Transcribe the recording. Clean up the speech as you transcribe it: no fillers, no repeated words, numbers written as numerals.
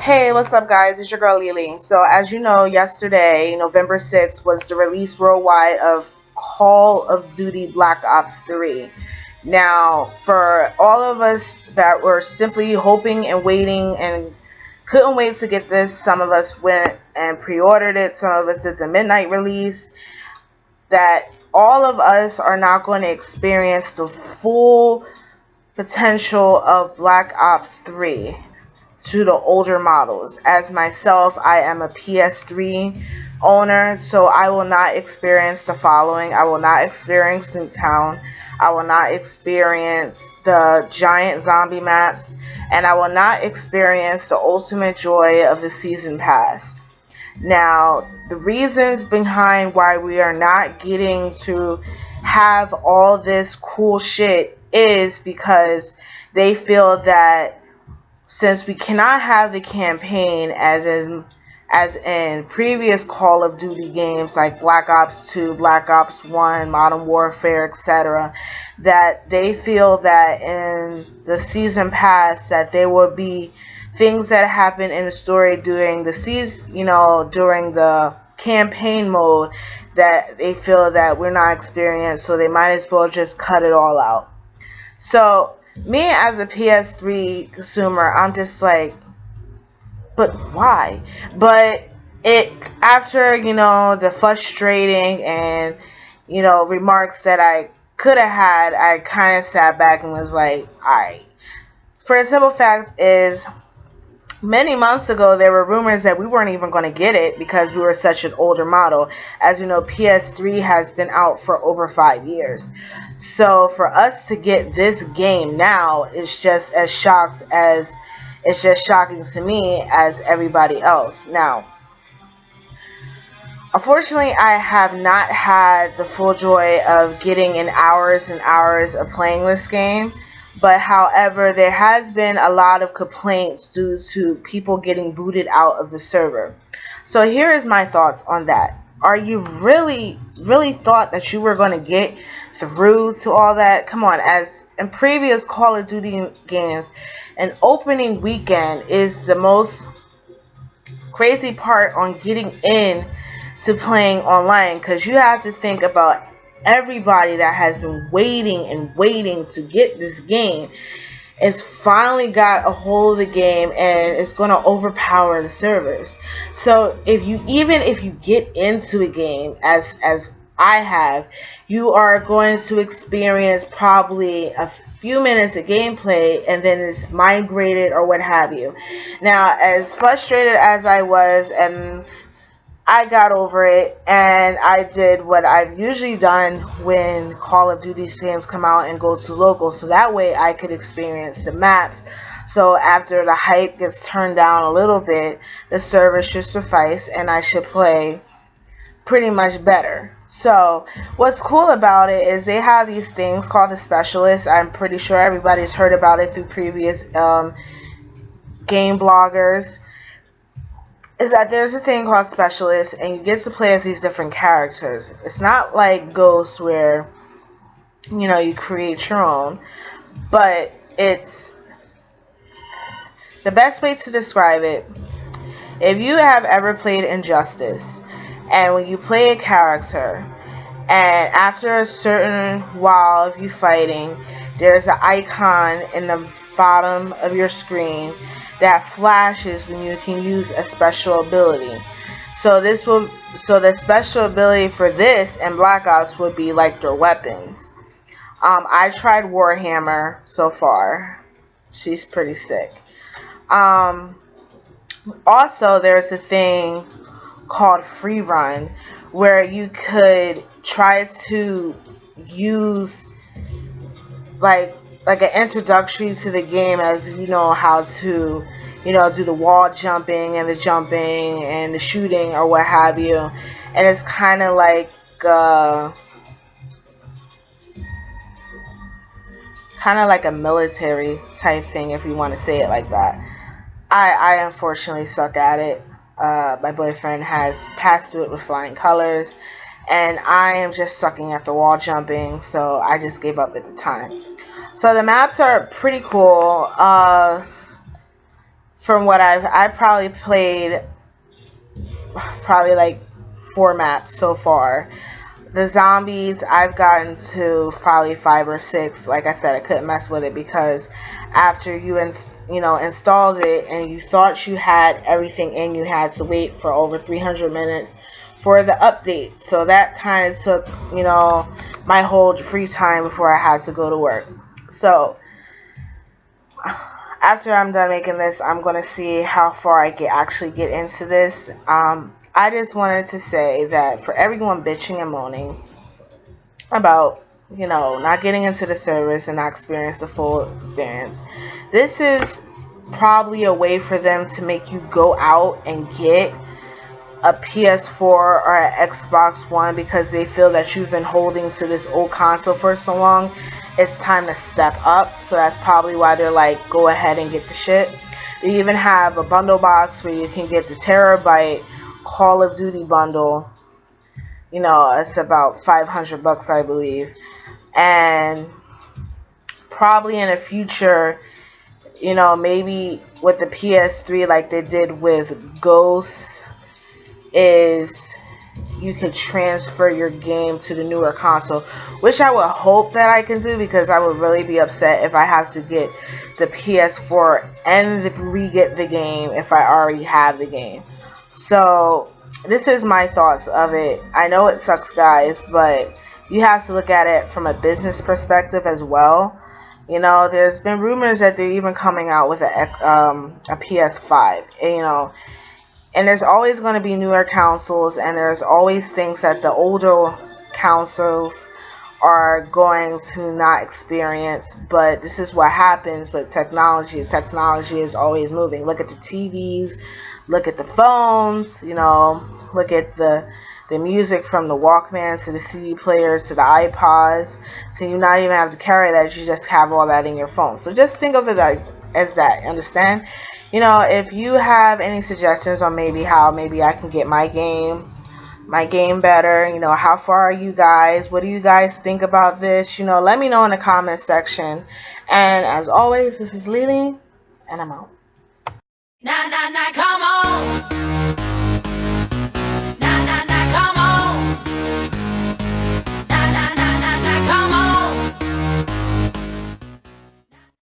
Hey, what's up, guys? It's your girl Lily. So, as you know, yesterday, November 6th, was the release worldwide of Call of Duty Black Ops 3. Now, for all of us that were simply hoping and waiting and couldn't wait to get this, some of us went and pre ordered it, some of us did the midnight release, that all of us are not going to experience the full potential of Black Ops 3 to the older models. As myself, I am a PS3 owner, so I will not experience the following. I will not experience Nuketown. I will not experience the giant zombie maps, and I will not experience the ultimate joy of the season pass. Now, the reasons behind why we are not getting to have all this cool shit is because they feel that since we cannot have the campaign as in previous Call of Duty games like Black Ops 2, Black Ops 1, Modern Warfare, etc., that they feel that in the season pass that there will be things that happen in the story during the season, during the campaign mode that they feel that we're not experienced, so they might as well just cut it all out. So me as a PS3 consumer, I'm just like, but why? But it after the frustrating and remarks that I could have had, I kind of sat back and was like, all right. For the simple fact is, many months ago, there were rumors that we weren't even going to get it because we were such an older model. As you know, PS3 has been out for over 5 years. So for us to get this game now is just as shocked as it's just shocking to me as everybody else. Now, unfortunately, I have not had the full joy of getting in hours and hours of playing this game. But however, there has been a lot of complaints due to people getting booted out of the server. So here is my thoughts on that. Are you really thought that you were going to get through to all that? Come on, as in previous Call of Duty games, an opening weekend is the most crazy part on getting in to playing online, because you have to think about everybody that has been waiting and waiting to get this game. It's finally got a hold of the game and it's going to overpower the servers. So if you get into a game as I have, you are going to experience probably a few minutes of gameplay and then it's migrated or what have you. Now, as frustrated as I was, and I got over it and I did what I've usually done when Call of Duty games come out and goes to local, so that way I could experience the maps. So after the hype gets turned down a little bit, the server should suffice and I should play pretty much better. So what's cool about it is they have these things called the specialists. I'm pretty sure everybody's heard about it through previous game bloggers. Is that there's a thing called specialists and you get to play as these different characters. It's not like Ghost where you create your own, but it's the best way to describe it. If you have ever played Injustice, and when you play a character and after a certain while of you fighting, there's an icon in the bottom of your screen that flashes when you can use a special ability. So the special ability for this and Black Ops would be like their weapons. I tried Warhammer so far. She's pretty sick. Also, there's a thing called free run where you could try to use like an introductory to the game, as you know how to do the wall jumping and the shooting or what have you, and it's kind of like a military type thing, if you want to say it like that. I unfortunately suck at it. My boyfriend has passed through it with flying colors, and I am just sucking at the wall jumping, so I just gave up at the time. So the maps are pretty cool. from what I probably played probably like 4 maps so far. The zombies, I've gotten to probably 5 or 6. Like I said, I couldn't mess with it because after you installed it and you thought you had everything in, you had to wait for over 300 minutes for the update. So that kind of took my whole free time before I had to go to work. So after I'm done making this, I'm gonna see how far I actually get into this. I just wanted to say that for everyone bitching and moaning about not getting into the service and not experience the full experience, this is probably a way for them to make you go out and get a PS4 or an Xbox One because they feel that you've been holding to this old console for so long. It's time to step up. So that's probably why they're like, go ahead and get the shit. They even have a bundle box where you can get the Terabyte Call of Duty bundle. It's about $500, I believe. And probably in the future, maybe with the PS3 like they did with Ghost, is you could transfer your game to the newer console, which I would hope that I can do, because I would really be upset if I have to get the PS4 and re-get the game if I already have the game. So this is my thoughts of it. I know it sucks, guys, but you have to look at it from a business perspective as well. There's been rumors that they're even coming out with a PS5. And there's always going to be newer consoles, and there's always things that the older consoles are going to not experience. But this is what happens with technology. Technology is always moving. Look at the TVs, look at the phones, look at the music from the Walkmans to the CD players to the iPods. So you not even have to carry that, you just have all that in your phone. So just think of it as that, understand? If you have any suggestions on how I can get my game better, how far are you guys? What do you guys think about this? Let me know in the comment section. And as always, this is Lily, and I'm out. Nah, nah, nah, come on.